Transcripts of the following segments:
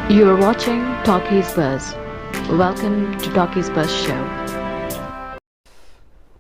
You are watching Talkies Buzz. Welcome to Talkies Buzz show.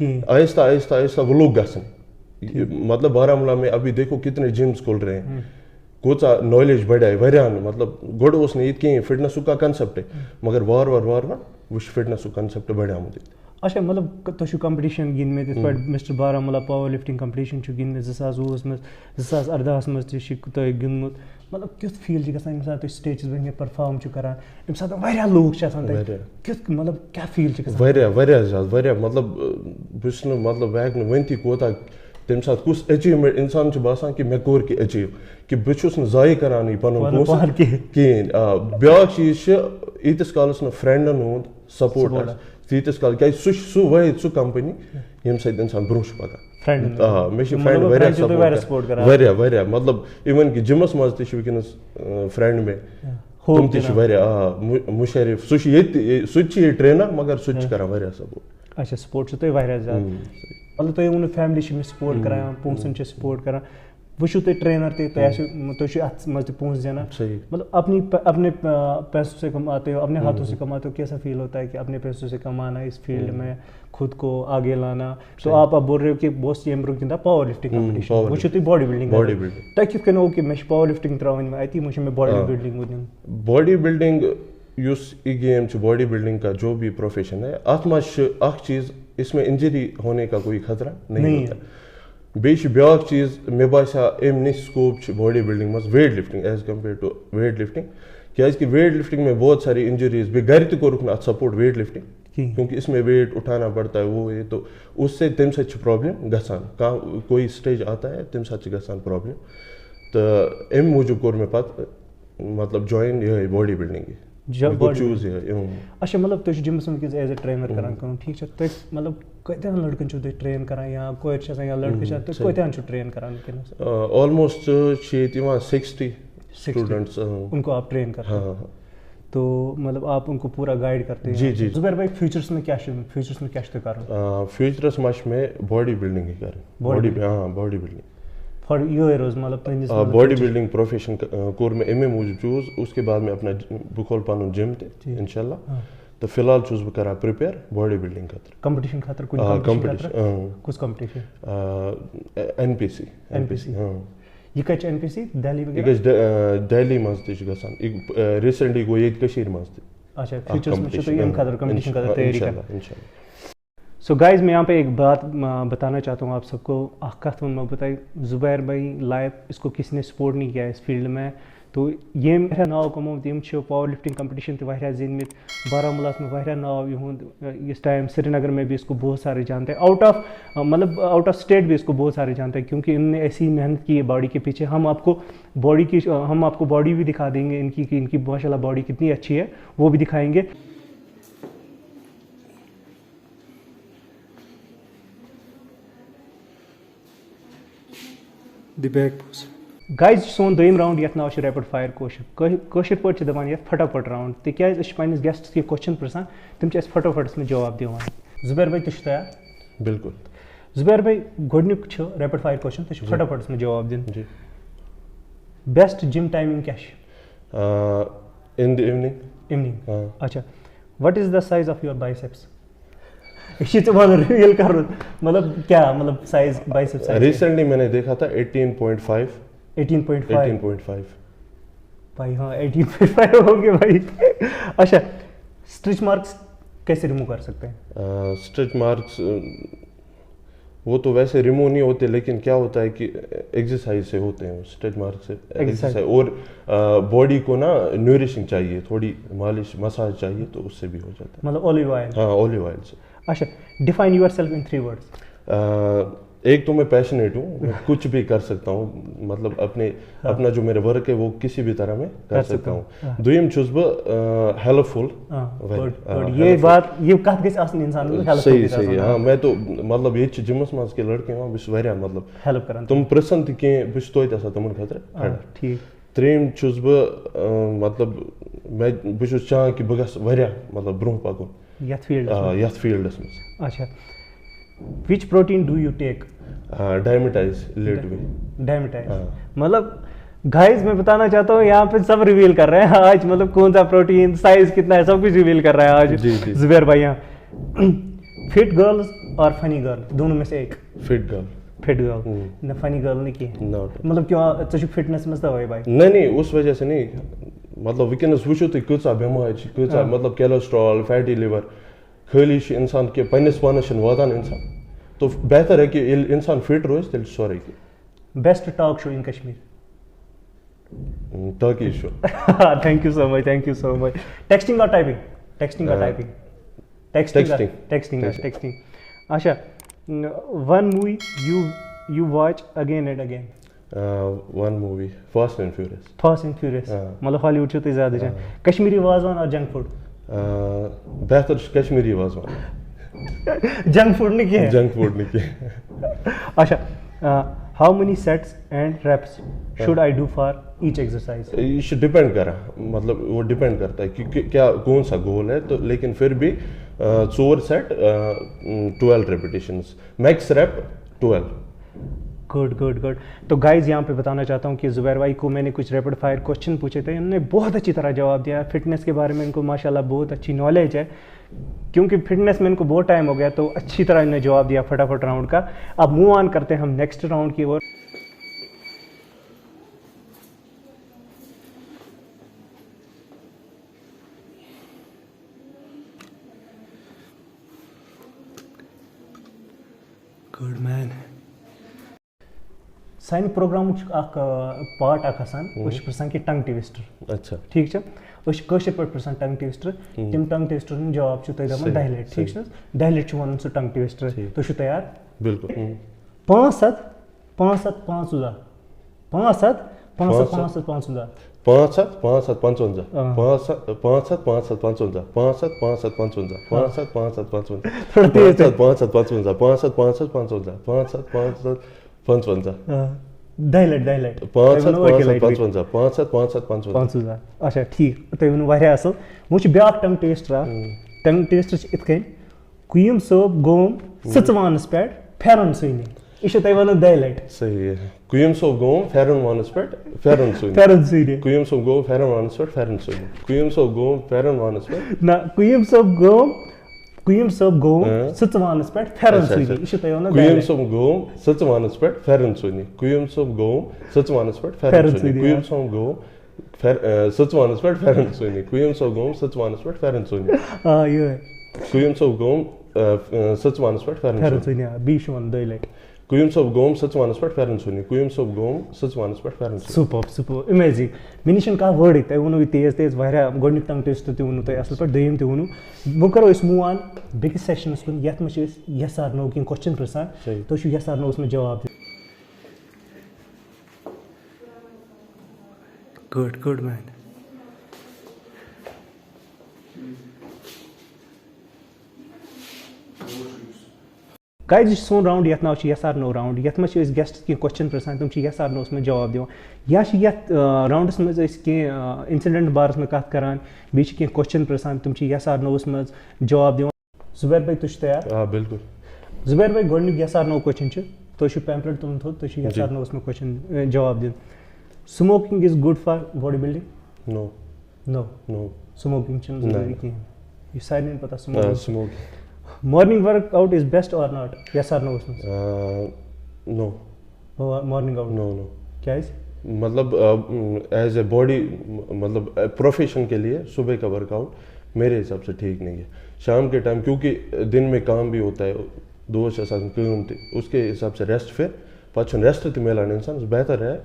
آہستہ آہستہ آہستہ وہ لوگ گژھن. مطلب بارہمولہ میں ابھی دیکھو کتنے جمز کھل رہے ہیں, کوتا نالیج بڑھائے واریاہن. مطلب گۄڈٕ اوس نہٕ ییٚتہِ کِہیٖنۍ فِٹنسُک کانٛہہ کنسپٹے, مگر وارٕ وارٕ وٕچھ فِٹنسُک کنسپٹ بڑیومُت ییٚتہِ. اچھا مطلب تۄہہِ چھُو کَمپِٹِشَن گِنٛدمٕتۍ یِتھ پٲٹھۍ mister Baramulla power lifting competition چھُ گِنٛدمٕتۍ 2020 منٛز, 2018 منٛز تہِ چھُ تۄہہِ گِنٛدمُت. مطلب کیُتھ فیٖل چھُ گژھان ییٚمہِ ساتہٕ تُہۍ سٹیجَس پٮ۪ٹھ کینٛہہ پٔرفارم چھُو کران, ییٚمہِ ساتہٕ واریاہ لوٗکھ چھِ آسان تَتہِ, کیُتھ مطلب کیٛاہ فیٖل چھُ گژھان؟ واریاہ زیادٕ واریاہ. مطلب بہٕ چھُس نہٕ مطلب بہٕ ہٮ۪کہٕ نہٕ ؤنتھٕے کوتاہ تَمہِ ساتہٕ کُس أچیٖومٮ۪نٛٹ اِنسان چھُ باسان کہِ مےٚ کوٚر کینٛہہ أچیٖو, کہِ بہٕ چھُس نہٕ ضایع کرانٕے پَنُن پونٛسہٕ کِہیٖنۍ. بیٛاکھ چیٖز چھِ ییٖتِس کالَس نہٕ فرٛٮ۪نٛڈَن ہُنٛد سپوٹ آسہِ تیٖتِس کالس, کیٛازِ سُہ چھُ سُہ وٲحِد سُہ کَمپٔنی ییٚمہِ سۭتۍ اِنسان برونٛہہ چھُ پَکان. مےٚ چھِ فرٛٮ۪نٛڈ واریاہ سپوٹ کران, واریاہ. مطلب اِوٕن کہِ جِمَس منٛز تہِ چھِ وٕنکٮ۪نَس فرٛٮ۪نٛڈ مےٚ, تِم تہِ چھِ واریاہ. مُشرف سُہ چھُ ییٚتہِ, سُہ تہِ چھِ ییٚتہِ ٹرٛینَر, مگر سُہ تہِ چھِ کران واریاہ سپوٹ. اچھا سپوٹ چھُو تۄہہِ واریاہ زیادٕ. مطلب تۄہہِ ووٚنوُ فیملی چھِ مےٚ سپوٹ کران, پونٛسَن چھِ سپوٹ کران. وۄنۍ چھُو تُہۍ ٹرینر تہِ, تُہۍ چھُو اَتھ منٛز تہِ پونٛسہٕ زینان. مطلب اپنے پیسوں سے کماتے ہو, اپنے ہاتھوں سے کماتے ہو, کیسا فیل ہوتا ہے کہ اپنے پیسوں سے کمانا اس فیلڈ میں, خود کو آگے لانا؟ تو آپ اب بول رہے ہو کہ بہت سی امبرو گِنٛدان پاور لِفٹِنٛگ کَمپِٹِشَن, وۄنۍ چھُو تُہۍ باڈی بِلڈِنٛگ. تۄہہِ کِتھ کٔنۍ ہوو کہِ مےٚ چھِ پاور لِفٹِنٛگ ترٛاوٕنۍ اَتی, وۄنۍ چھِ مےٚ باڈی بِلڈِنٛگ وۄنۍ دِیُن؟ باڈی بِلڈِنٛگ یُس یہ گیم چھِ, باڈی بِلڈِنٛگ کا جو بھی پروفیشن ہے, اَتھ منٛز چھِ اکھ چیٖز, اس میں انجری ہونے کا کوئی خطرہ نہیں ہے. بیٚیہِ چھِ بیٛاکھ چیٖز مےٚ باسیٛو اَمہِ نِش سکوپ چھِ باڈی بِلڈِنٛگ منٛز weight lifting as compared to weight lifting. کیٛازِکہِ ویٹ لِفٹِنٛگ میں بہت ساری انجریٖز, بیٚیہِ گرِ تہِ کوٚرُکھ نہٕ اَتھ سپوٹ ویٹ لِفٹِنٛگ, کیونکہ اس میں ویٹ اٹھانا پڑتا ہے وہ یہ, تو اس سے تَمہِ سۭتۍ چھِ پرٛابلِم گژھان. کانٛہہ کوئی سٹیج آتا ہے تَمہِ ساتہٕ چھِ گژھان پرٛابلِم, تہٕ اَمہِ موٗجوٗب کوٚر مےٚ پَتہٕ مطلب جویِن یِہوٚے باڈی بِلڈِنٛگٕے. چوٗز یِہوٚے. اچھا مطلب تُہۍ چھِو جِمَس منٛز وٕنکٮ۪س ایز اے ٹرٛینَر کران کٲم, ٹھیٖک چھا؟ تُہۍ مطلب کۭتیٛاہن لٔڑکَن چھِو تُہۍ ٹرٛین کران, یا کورِ چھِ آسان یا لٔڑکہٕ چھِ آسان, تُہۍ کۭتیٛاہن چھِو ٹرٛین کران وٕنکٮ۪نَس؟ آلموسٹ چھِ ییٚتہِ یِوان 60 اسٹوٗڈنٛٹس. ان کو آپ ٹرین کرتے ہیں, تو مطلب آپ ان کو پورا گائڈ کرتے ہیں. جی جی. زبیر بھائی فیوچرس میں کیا چھُ تۄہہِ کَرُن؟ فیوچرس منٛز چھِ مےٚ باڈی بِلڈِنٛگٕے کَرٕنۍ. باڈی بِلڈِنٛگ یِہوٚے روز مطلب تُہٕنٛدِس باڈی بِلڈِنٛگ پروفیشن کوٚر مےٚ اَمے موٗجوٗب چوٗز. اس کے بعد میں اپنا بہٕ کھولہٕ پَنُن جِم تہِ اِنشاء اللہ, تہٕ فی الحال چھُس بہٕ کران پرٛپِیر باڈی بِلڈِنٛگ خٲطرٕ. کَمپِٹِشن خٲطرٕ کُنہِ کُس کَمپِٹِشن؟ NPC. یہِ کَتہِ چھِ NPC؟ دہلی یہِ گژھِ دہلی منٛز تہِ چھُ گژھان, ریٖسنٛٹلی گوٚو ییٚتہِ کٔشیٖرِ منٛز تہِ. اچھا فیوچرس میں چھُو تُہۍ اَمہِ خٲطرٕ کَمپِٹِشن خٲطرٕ تیٲری کران. سو گائز میں یہاں پہ ایک بات بتانا چاہتا ہوں آپ سب کو. اکھ کتھ ووٚنمو بہٕ تۄہہِ, زُبیر بھائی لائف اس کو کسی نے سپورٹ نہیں کیا اس فیلڈ میں, تو ییٚمۍ واریاہ ناو کمومُت, یِم چھِ پاور لِفٹِنٛگ کَمپِٹِشَن تہِ واریاہ زیٖنۍمٕتۍ. بارہمولاہَس میں واریاہ ناو یِہُنٛد, اس ٹائم سری نگر میں بھی اس کو بہت سارے جانتے ہیں, آؤٹ آف اسٹیٹ بھی اس کو بہت سارے جانتے ہیں, کیونکہ ان نے ایسی محنت کی ہے باڈی کے پیچھے. ہم آپ کو باڈی بھی دکھا دیں گے ان کی ماشاء اللہ باڈی کتنی اچھی ہے, وہ بھی دکھائیں گے. گایز سون دوٚیِم راوُنٛڈ یَتھ ناو چھُ ریپِڈ فایر کٲشِر پٲٹھۍ چھِ دَپان یَتھ پھٹافٹ راوُنٛڈ, تِکیٛازِ أسۍ چھِ پنٛنِس گٮ۪سٹَس کینٛہہ کوسچن پِرٛژھان, تِم چھِ اَسہِ پھٹافٹَس منٛز جواب دِوان. زُبیر بھائی تُہۍ چھِو تیار؟ بالکل. زُبیر بھائی گۄڈنیُک چھُ ریپِڈ فایر کوسچن, تُہۍ چھِو پھٹافٹَس منٛز جواب دیُن. جی. بیسٹ جِم ٹایمِنٛگ کیٛاہ چھِ؟ In the evening. اچھا, what is the size of your biceps? یہ چھِ ژےٚ وَنُن رِویٖل کَرُن, مطلب کیٛاہ مطلب سایز بایسیپ سایز؟ ریسنٹلی میں نے دیکھا تھا 18.5. 18.5 بھائی, ہاں 18.5 ہو گیا بھائی. اچھا, اسٹریچ مارکس کیسے ریموو کر سکتے ہیں؟ اسٹریچ مارکس وہ تو ویسے ریموو نہیں ہوتے, لیکن کیا ہوتا ہے کہ ایکسرسائز سے ہوتے ہیں اسٹریچ مارک سے. ایکسرسائز اور باڈی کو نا نیورشنگ چاہیے, تھوڑی مالش مساج چاہیے, تو اس سے بھی ہو جاتا ہے. مطلب اولیو آئل. ہاں اولیو آئل سے. اچھا, define your self in 3 words. ایک تو میں پیشنیٹ ہوں, میں کچھ بھی کر سکتا ہوں, مطلب اپنا جو میرا ورک ہے وہ کسی بھی طرح میں کر سکتا ہوں. دویم چھُس بہٕ ہیلپ فل. یہ بات یہ کتھ گژھِ آسٕنۍ اِنسانَس صحیح. ہاں میں تو مطلب ییٚتہِ چھِ جِمَس منٛز کینٛہہ لٔڑکہٕ یِوان, بہٕ چھُس واریاہ مطلب ہیلپ کران, تِم پرٛژھن تہِ کینٛہہ, بہٕ چھُس توتہِ آسان تِمن خٲطرٕ کھڑا. ٹھیٖک. ترٛیٚیِم چھُس بہٕ مطلب بہٕ چھُس چاہان کہِ بہٕ گژھٕ واریاہ مطلب برونٛہہ پکُن یتھ فیلڈس منٛز. اچھا, which protein do you take? Dymatize elite whey. Dymatize مطلب گائز میں بتانا چاہتا ہوں یہاں پہ سب ریویل کر رہے ہیں آج, مطلب کون سا پروٹین, سائز کتنا ہے, سب کچھ ریویل کر رہا ہے آج زبیر بھائی. یہاں فٹ گرلز اور فنی گرل دونوں میں سے ایک فٹ گرل فٹ گرل نہ فنی گرل نہیں کی ناٹ مطلب کیوں ژٕ چھُکھ فٹنس منٛز تَوَے بھائی نہیں اس وجہ سے نہیں مطلب وٕنکٮ۪نس وٕچھو تُہۍ کۭژاہ بٮ۪مارِ چھِ کۭژاہ مطلب کیلسٹرال فیٹی لِور خٲلی چھُ اِنسان کہِ پنٛنِس پانس چھُنہٕ واتان اِنسان تو بہتر ہے کہ ییٚلہِ اِنسان فِٹ روزِ تیٚلہِ چھُ سورُے کینٛہہ best talk show in Kashmir talkie show thank you so much thank you so much texting or typing texting or typing texting اچھا one movie you watch again and again one movie Fast and Furious مطلب ہالی would چھُو تُہۍ زیادٕ وٕچھان کشمیٖری وازوان اور junk food بہتر چھُ کشمیٖری وازوان جنک فوڈ نہٕ کینٛہہ جنک فوڈ نہٕ کینٛہہ اچھا how many sets and reps should I do for each exercise یہ چھُ ڈپینڈ کران مطلب وہ ڈپینڈ کرتا ہے کہ کیا کون سا گول ہے تو لیکن پھر بھی 4 سیٹ 12 ریپیٹیشنز میکس ریپ 12 گڈ تو گائز یہاں پہ بتانا چاہتا ہوں کہ زبیر بھائی کو میں نے کچھ ریپڈ فائر کوشچن پوچھے تھے انہوں نے بہت اچھی طرح جواب دیا فٹنس کے بارے میں ان کو ماشاء اللہ بہت اچھی نالج ہے کیونکہ فٹنس میں ان کو بہت ٹائم ہو گیا تو اچھی طرح انہوں نے جواب دیا فٹافٹ راؤنڈ کا. اب موو آن کرتے ہیں ہم نیکسٹ راؤنڈ کی اور. گڈ مین سانہِ پروگرامُک اکھ پارٹ اکھ آسان أسۍ چھِ پرژھان کہِ ٹنگ ٹوِسٹر. اچھا ٹھیٖک چھا أسۍ چھِ کٲشِر پٲٹھۍ پرژھان ٹنگ ٹوِسٹر. تِم ٹنگ ٹوِسٹر ہُنٛد جواب چھُ تۄہہِ دَپان 10 لَٹہِ ٹھیٖک چھِ حظ 10 لَٹہِ چھُ وَنُن سُہ ٹنگ ٹوِسٹر. تُہۍ چھِو تیار؟ بالکل. 5 7 5 5 5 7 5 7 5 7 5 5 7 5 7 55 5 7 5 7 5 7 55 5 7 5 7 55 5 7 5 7 55 5 7 5 7 55 5 7 5 7 55 5 7 5 7 55 10 لَٹہِ 5 7 5 7 55 5 7 5 7 55 اچھا ٹھیٖک تُہۍ ؤنِو واریاہ اَصٕل. وۄنۍ چھُ بیٛاکھ ٹنگ ٹوِسٹر اکھ. ٹنگ ٹوِسٹر چھِ یِتھ کٔنۍ قیوٗم صٲب گوم سٕژوانَس پٮ۪ٹھ پھٮ۪رن سُونہِ. یہِ چھُ تۄہہِ وَنُن 10 لَٹہِ. صحیح. قیوٗم صٲب گوٚو پھٮ۪رن وانَس پٮ۪ٹھ پھٮ۪رن سُونہِ. پھٮ۪رن سُونہِ. قیوٗم صٲب گوٚو پھٮ۪رن وانَس پٮ۪ٹھ پھٮ۪رن سُونہِ. قیوٗم صٲب گوٚو پھٮ۪رن وانَس پٮ۪ٹھ. نہ قیوٗم صٲب گوم سٕژوانَس پٮ۪ٹھ پھٮ۪رن سُونہِ. یہِ چھُ تۄہہِ وَنُن 10 قیوٗم لَٹہِ. صٲب گوٚو سٕژوانَس پٮ۪ٹھ پھٮ۪رن سُونہِ. قیوٗم صٲب گوٚو سٕژوانَس پٮ۪ٹھ پھٮ۪رن سُونہِ. قیوٗم صٲب گوٚو سٕژوانَس پٮ۪ٹھ پھٮ۪رن سُونہِ. قیوٗم صٲب گوٚو سٕژوانَس پٮ۪ٹھ پھٮ۪رن سُونہِ. آ یِہوٚے قیوٗم صٲب گوٚو سٕژوانَس پٮ۪ٹھ پھٮ۪رن پھٮ۪رن سُونہِ. سُونہِ. بیٚیہِ چھُ وَنُن 2 لَٹہِ. قیوٗم صٲب گوٚو سٕژوانَس پٮ۪ٹھ پھٮ۪رن سُونہِ. قیوٗم صٲب گوٚو سٕژوانَس پٮ۪ٹھ پھٮ۪رن سُونہِ. Super amazing. مےٚ نِش چھُنہٕ کانٛہہ وٲڈٕے. تۄہہِ ووٚنوُ یہِ تیز تیز واریاہ. گۄڈٕنیُک ٹنگ ٹوِسٹر تہِ ووٚنوُ تۄہہِ اَصٕل پٲٹھۍ. دوٚیِم تہِ ووٚنوُ. وۄنۍ کَرو أسۍ موٗ آن بیٚکِس سیشنَس کُن یَتھ منٛز چھِ أسۍ یس آر نو کینٛہہ کوسچن پرٛژھان. تُہۍ چھِو یس آر نوَس منٛز جواب دِوان. گڈ مین. گایز یہِ چھُ سون راوُنٛڈ یَتھ ناو چھُ یس آر نو راوُنٛڈ. یَتھ منٛز چھِ أسۍ گیسٹس کینٛہہ کوسچن پرٛژھان تِم چھِ یس آر نوَس منٛز جواب دِوان. یا چھِ یَتھ راوُنٛڈَس منٛز أسۍ کینٛہہ اِنسِڈنٛٹ بارَس منٛز کَتھ کَران. بیٚیہِ چھِ کینٛہہ کوسچن پرٛژھان تِم چھِ یس آر نوَس منٛز جواب دِوان. زُبیر بھائی تُہۍ چھِو تیار؟ آ بالکل. زُبیر بھائی گۄڈٕنیُک یس آر نو کوسچن چھُ. تُہۍ چھُو پیمپلیٹ تُلُن تھوٚد تُہۍ چھِو یس آر نوَس منٛز کوسچن جواب دیُن. Smoking is good for body building? No smoking چھِنہٕ ضروٗری کِہیٖنۍ. یہِ چھِ سارنٕے پَتہ smoking. Morning workout is best or not? Yes آر نوَس منٛز. No morning out. نو. کیٛازِ؟ مطلب ایز اے باڈی مطلب پروفیشن کے لیے صبح کا ورک آؤٹ میرے حساب سے ٹھیک نہیں ہے. شام کے ٹائم کیونکہ دن میں کام بھی ہوتا ہے دۄہَس چھِ آسان کٲم تہِ اس کے حساب سے ریسٹ پھر پتہٕ چھُنہٕ ریسٹ تہِ مِلان اِنسانَس. بہتر ہے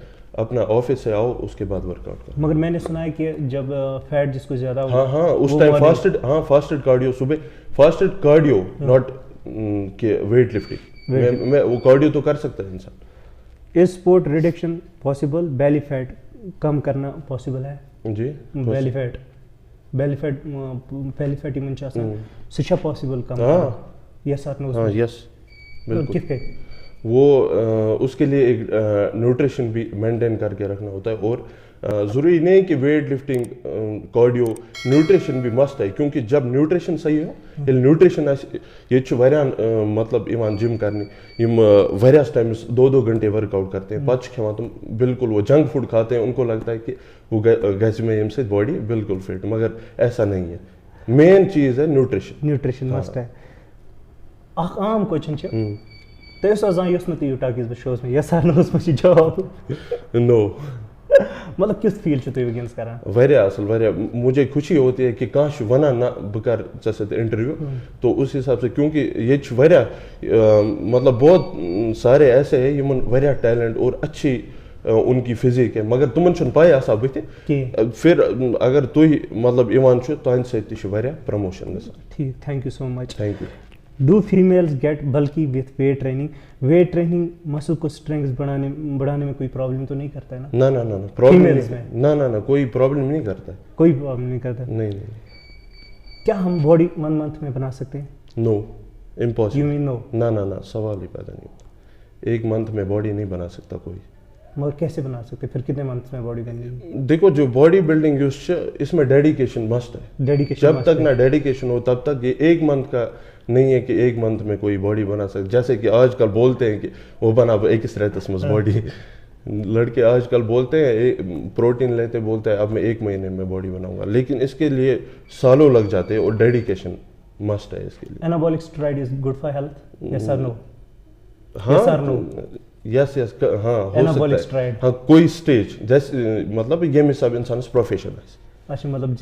اپنا آفس سے آؤ اس کے بعد ورک آؤٹ کرو. مگر میں نے سنا ہے کہ جب فیٹ جس کو زیادہ ہاں اس ٹائم فاسٹڈ کارڈیو صبح فاسٹڈ کارڈیو ناٹ کہ ویٹ لفٹنگ میں وہ کارڈیو تو کر سکتا ہے انسان. از اسپورٹ ریڈکشن پاسبل؟ بیلی فیٹ کم کرنا پاسبل ہے؟ جی بیلی فیٹ یِمن چھِ آسان سُہ چھا پاسبل کم؟ یس آر نو؟ یس بالکل. کِتھ کٔنۍ؟ وہ اس کے لیے ایک نیوٹریشن بھی مینٹین کر کے رکھنا ہوتا ہے. اور ضروری نہیں کہ ویٹ لفٹنگ کارڈیو نیوٹریشن بھی مست ہے. کیونکہ جب نیوٹریشن صحیح ہو ییٚلہِ نیوٹریشن آسہِ ییٚتہِ چھُ واریاہن مطلب یِوان جم کرنہِ یِم واریاہس ٹائمس 2 گھنٹے ورک آؤٹ کرتے ہیں. پتہٕ چھِ کھٮ۪وان تِم بالکل وہ جنک فوڈ کھاتے ہیں. ان کو لگتا ہے کہ وہ گژھِ مےٚ ییٚمہِ سۭتۍ باڈی بالکل فٹ. مگر ایسا نہیں ہے. مین چیز ہے نیوٹریشن. نیوٹریشن مسٹ ہے. اکھ عام کوچن چھِ تُہۍ ٲسوا زانٛہہ یوٚژمُت یہِ ٹاکیٖز بہٕ شوَس منٛز یَس سا اوسمُت یہِ جواب نو مطلب کیُتھ فیٖل چھُو تُہۍ وٕنکٮ۪نَس کران واریاہ اصل واریاہ مجھے خوشی ہوتی ہے کہ کانٛہہ چھُ وَنان نہ بہٕ کَرٕ ژےٚ سۭتۍ انٹرویو تو اس حساب سے کیونکہ ییٚتہِ چھُ واریاہ مطلب بہت سارے ایسے ہیں یِمن واریاہ ٹیلنٹ اور اچھی ان کی فزیک ہے مگر تمن چھُنہٕ پاے آسان بٕتھِ پھر اگر تُہۍ مطلب یِوان چھُ تُہنٛدِ سۭتۍ تہِ چھُ واریاہ پرموشن گژھان. ٹھیٖک thank you so much. Thank you. Do females get bulky with weight training muscle کو اسٹرینگس بڑھانے میں کوئی پرابلم تو نہیں کرتا ہے نا؟ نہ پرابلم نہ کوئی پرابلم نہیں کرتا ہے. کوئی پرابلم نہیں کرتا ہے. نہیں. کیا ہم باڈی 1 منتھ میں بنا سکتے ہیں؟ نو امپاسبل. یو مین نو؟ نہ سوال ہی پیدا نہیں ہوتا. 1 منتھ میں باڈی نہیں بنا سکتا کوئی. مگر کیسے بنا سکتے پھر کتنے منتھ میں باڈی بننے گی؟ دیکھو جو باڈی بلڈنگ اس میں ڈیڈیکیشن مسٹ ہے. ڈیڈیکیشن جب تک نہ ڈیڈیکیشن ہو تب تک یہ 1 منتھ کا نہیں ہے کہ 1 منتھ میں کوئی باڈی بنا سکتا. جیسے کہ آج کل بولتے ہیں کہ وہ بنا 1 ریتس مز باڈی. لڑکے آج کل بولتے ہیں پروٹین لیتے بولتے ہیں اب میں 1 مہینے میں باڈی بناؤں گا لیکن اس کے لیے سالوں لگ جاتے ہیں اور ڈیڈیکیشن مسٹ ہے اس کے لیے. Anabolic steroid is good for health? Yes or no? یس ہاں ہو سکتا ہے. ہاں کوئی اسٹیج جیسے مطلب ییٚمہِ حساب انسانس پروفیشن آسہِ. اچھا مطلب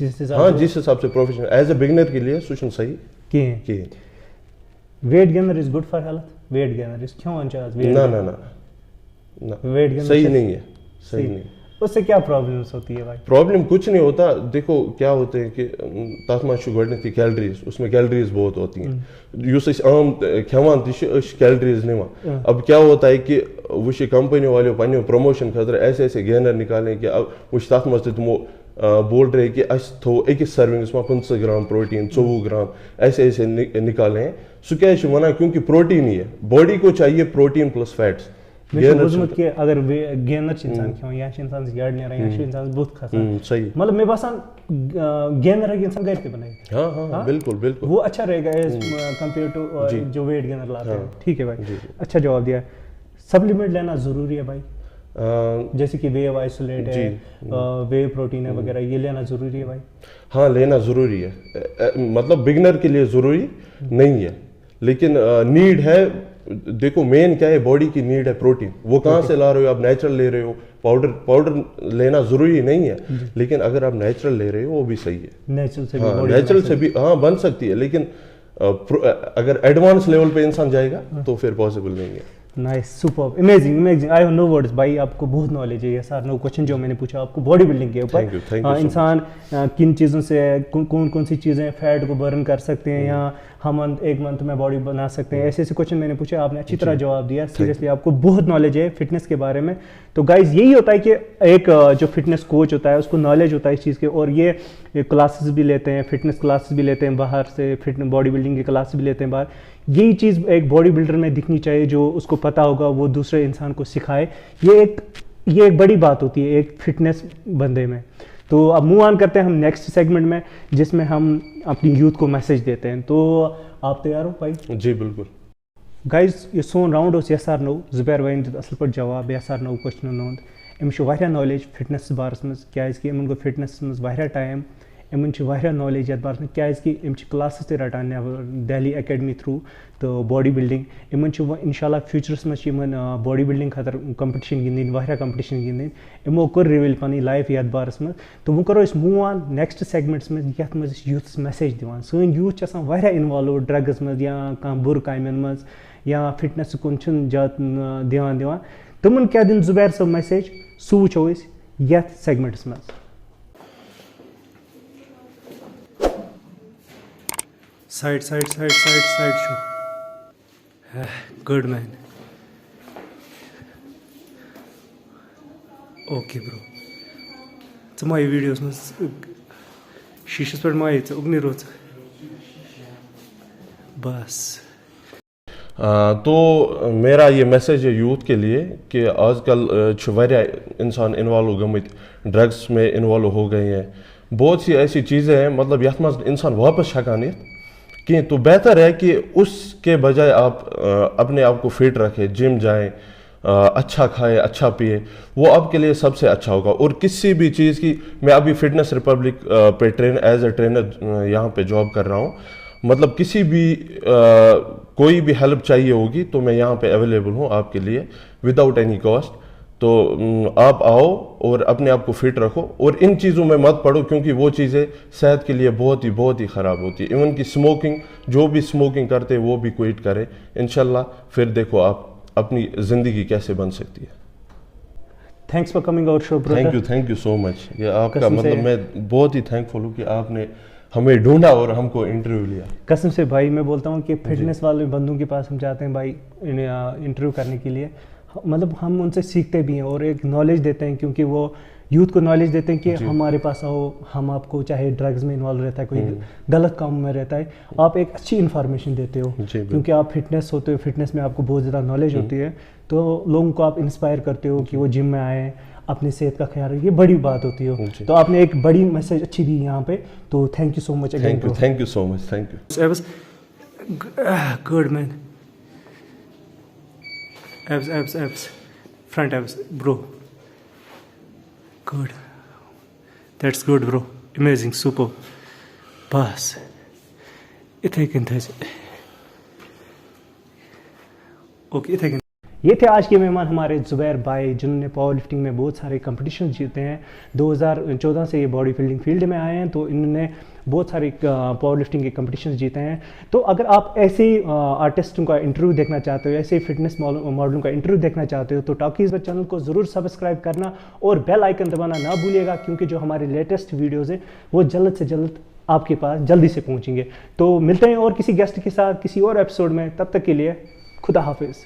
جس حساب سے پروفیشن ایز اے بگنر کے لیے سُہ چھُنہٕ صحیح کِہیٖنۍ. Weight gainer is good for health? Weight gainer is کھٮ۪وان چھِ آز نہ ویٹ گینر صحیح نہیں ہے. صحیح نہیں. اس سے کیا پرابلمس ہوتی ہے بھائی؟ پرابلم کچھ نہیں ہوتا. دیکھو کیا ہوتے ہیں کہ تَتھ منٛز چھُ گۄڈٕنیٚتھٕے کیلریٖز اس میں کیلریٖز بہت ہوتی ہیں. یُس أسۍ عام کھٮ۪وان تہِ چھِ أسۍ چھِ کیلریٖز نِوان. اب کیا ہوتا ہے کہ وہ چھِ کمپنی والیو پنٛنیو پرموشن خٲطرٕ ایسے گینر نکالیں کہ وہ چھِ تَتھ منٛز تہِ تِمو بول رہے کہ اَسہِ تھوٚو أکِس سروِنٛگس منٛز 25 گرام پروٹین 24 گرام ایسے نکالے ہیں. سُہ کیازِ چھُ وَنان کیونکہ پروٹین ہی ہے باڈی کو چاہیے پروٹین پلس فیٹس. مےٚ چھُ بوٗزمُت کہِ اگر گینر چھُ اِنسان کھٮ۪وان یا چھُ اِنسانس یڈ نیران یا چھُ اِنسانس بُتھ کھسان. صحیح. مطلب مےٚ باسان گینر ہیٚکہِ اِنسان گرِ تہِ بنٲیِتھ. ہاں بالکل بالکل وہ اچھا رہے گا ایز کمپیئر ٹو جو ویٹ گینر لاتے ہیں. ٹھیک ہے بھائی اچھا جواب دیا. سپلیمنٹ لینا ضروری ہے بھائی جیسے کہ ویو آئسولیٹ ہے ویو پروٹین ہے وغیرہ یہ لینا ضروری ہے بھائی؟ ہاں لینا ضروری ہے. مطلب بگنر کے لیے ضروری نہیں ہے لیکن نیڈ ہے. دیکھو مین کیا ہے باڈی کی نیڈ ہے پروٹین. وہ کہاں سے لا رہے ہو آپ؟ نیچرل لے رہے ہو. پاؤڈر لینا ضروری نہیں ہے لیکن اگر آپ نیچرل لے رہے ہو وہ بھی صحیح ہے. نیچرل سے بھی ہاں بن سکتی ہے لیکن اگر ایڈوانس لیول پہ انسان جائے گا تو پھر پاسبل نہیں ہے. Nice super amazing I have no words بھائی. آپ کو بہت نالج ہے. یہ سارا نو کوشچن جو میں نے پوچھا آپ کو باڈی بلڈنگ کے اوپر انسان کن چیزوں سے کون سی چیزیں فیٹ کو برن کر سکتے ہیں یا ہم 1 منتھ میں باڈی بنا سکتے ہیں. ایسے کوشچن میں نے پوچھا آپ نے اچھی طرح جواب دیا. سیریسلی آپ کو بہت نالج ہے فٹنس کے بارے میں. تو گائز یہی ہوتا ہے کہ ایک جو فٹنس کوچ ہوتا ہے اس کو نالج ہوتا ہے اس چیز کے اور یہ کلاسز بھی لیتے ہیں فٹنس کلاسز بھی لیتے ہیں باہر سے باڈی بلڈنگ کی کلاسز بھی لیتے ہیں باہر. یہی چیز ایک باڈی بلڈر میں دکھنی چاہیے جو اس کو پتہ ہوگا وہ دوسرے انسان کو سکھائے. یہ ایک بڑی بات ہوتی ہے ایک فٹنس بندے میں. تو اب موو آن کرتے ہیں ہم نیکسٹ سیگمنٹ میں جس میں ہم اپنی یوتھ کو میسیج دیتے ہیں. تو آپ تیار ہو بھائی؟ جی بالکل. گائز یہ سون راؤنڈ اوس یس آر نو. زبیر بھاین دیُت اَصٕل پٲٹھۍ جواب یس آر نو کوسچنن ہُنٛد. أمِس چھُ واریاہ نالیج فٹنس بارس منٛز کیازکہِ یِمن گوٚو فٹنسس منٛز واریاہ ٹایم. یِمن چھِ واریاہ نالیج یتھ بارس منٛز کیازکہِ یِم چھِ کلاسز تہِ رٹان نٮ۪بر دہلی اکیڈمی تھروٗ تہٕ باڈی بلڈنگ. یِمن چھُ انشاء اللہ فیوچرس منٛز چھِ یِمن باڈی بلڈنگ خٲطرٕ کمپٹشن گِنٛدٕنۍ واریاہ کمپٹشن گِنٛدٕنۍ. یِمو کوٚر رِویل پنٕنۍ لایف یتھ بارس منٛز. تہٕ وۄنۍ کرو أسۍ موو آن نیکسٹ سیگمنٹس منٛز یتھ منٛز أسۍ یوٗتھس میسیج دِوان. سٲنۍ یوٗتھ چھِ آسان واریاہ اِنوالو ڈرگس منٛز یا کانٛہہ بُرٕ کامٮ۪ن منٛز یا فٹنس کُن چھِنہٕ زیادٕ دھیان دِوان. تِمن کیاہ دِنۍ زُبیر صٲب میسیج سُہ وٕچھو أسۍ یتھ سیگمنٹس منٛز. سایڈ چھُ گڈ مین. اوکے برو ژٕ مایہِ ویٖڈیوَس منٛز شیٖشَس پٮ۪ٹھ مایہِ ژٕ اُکنُے روٗد بس. تو میرا یہ میسیج ہے یوتھ کے لیے کہ آج کل چھُ واریاہ انسان انوالو گٔمٕتۍ ڈرگس میں انوالو ہو گئے ہیں. بہت سی ایسی چیزیں ہیں مطلب یتھ منٛز انسان واپس ہٮ۪کان یِتھ کینٛہہ. تو بہتر ہے کہ اس کے بجائے آپ اپنے آپ کو فٹ رکھیں جم جائیں اچھا کھائے اچھا پیے وہ آپ کے لیے سب سے اچھا ہوگا. اور کسی بھی چیز کی میں ابھی فٹنس ریپبلک پہ ایز اے ٹرینر یہاں پہ جاب کر رہا ہوں. مطلب کسی بھی کوئی بھی ہیلپ چاہیے ہوگی تو میں یہاں پہ اویلیبل ہوں آپ کے لیے وداؤٹ اینی کاسٹ. تو آپ آؤ اور اپنے آپ کو فٹ رکھو اور ان چیزوں میں مت پڑو کیونکہ وہ چیزیں صحت کے لیے بہت ہی خراب ہوتی ہے. ایون کہ اسموکنگ, جو بھی اسموکنگ کرتے وہ بھی کوئٹ کرے انشاءاللہ, پھر دیکھو آپ اپنی زندگی کیسے بن سکتی ہے. Thanks for coming out show brother. Thank you so much. یہ آپ کا مطلب میں بہت ہی تھینک فل ہوں کہ آپ نے ہمیں ڈھونڈا اور ہم کو انٹرویو لیا. قسم سے بھائی میں بولتا ہوں کہ فٹنس والے بندوں کے پاس ہم جاتے ہیں بھائی انٹرویو کرنے کے لیے, مطلب ہم ان سے سیکھتے بھی ہیں اور ایک نالج دیتے ہیں, کیونکہ وہ یوتھ کو نالج دیتے ہیں کہ ہمارے پاس آؤ, ہم آپ کو چاہے ڈرگز میں انوالو رہتا ہے, کوئی غلط کام میں رہتا ہے, آپ ایک اچھی انفارمیشن دیتے ہو کیونکہ آپ فٹنس ہوتے ہو, فٹنس میں آپ کو بہت زیادہ نالج ہوتی ہے, تو لوگوں کو آپ انسپائر کرتے ہو کہ وہ جم میں آئیں, اپنی صحت کا خیال رکھیں, یہ بڑی بات ہوتی ہے. تو آپ نے ایک بڑی میسج اچھی دی یہاں پہ, تو thank you so much. Thank you so much. Thank you. Good man. abs front abs bro, good, that's good bro, amazing, super. بس اتھے کن تھے اوکے اتھے کن. یہ تھے آج کے مہمان ہمارے زبیر بھائی, جنہوں نے پاور لفٹنگ میں بہت سارے کمپٹیشن جیتے ہیں. 2014 سے یہ باڈی بلڈنگ فیلڈ میں آئے ہیں, تو انہوں نے بہت سارے پاور لفٹنگ کے کمپٹیشنز جیتے ہیں. تو اگر آپ ایسے آرٹسٹوں کا انٹرویو دیکھنا چاہتے ہو, ایسے فٹنس ماڈلوں کا انٹرویو دیکھنا چاہتے ہو, تو ٹاکیز بس چینل کو ضرور سبسکرائب کرنا اور بیل آئیکن دبانا نہ بھولیے گا, کیونکہ جو ہمارے لیٹسٹ ویڈیوز ہیں وہ جلد سے جلد آپ کے پاس جلدی سے پہنچیں گے. تو ملتے ہیں اور کسی گیسٹ کے ساتھ کسی اور ایپیسوڈ میں, تب تک کے لیے خدا حافظ.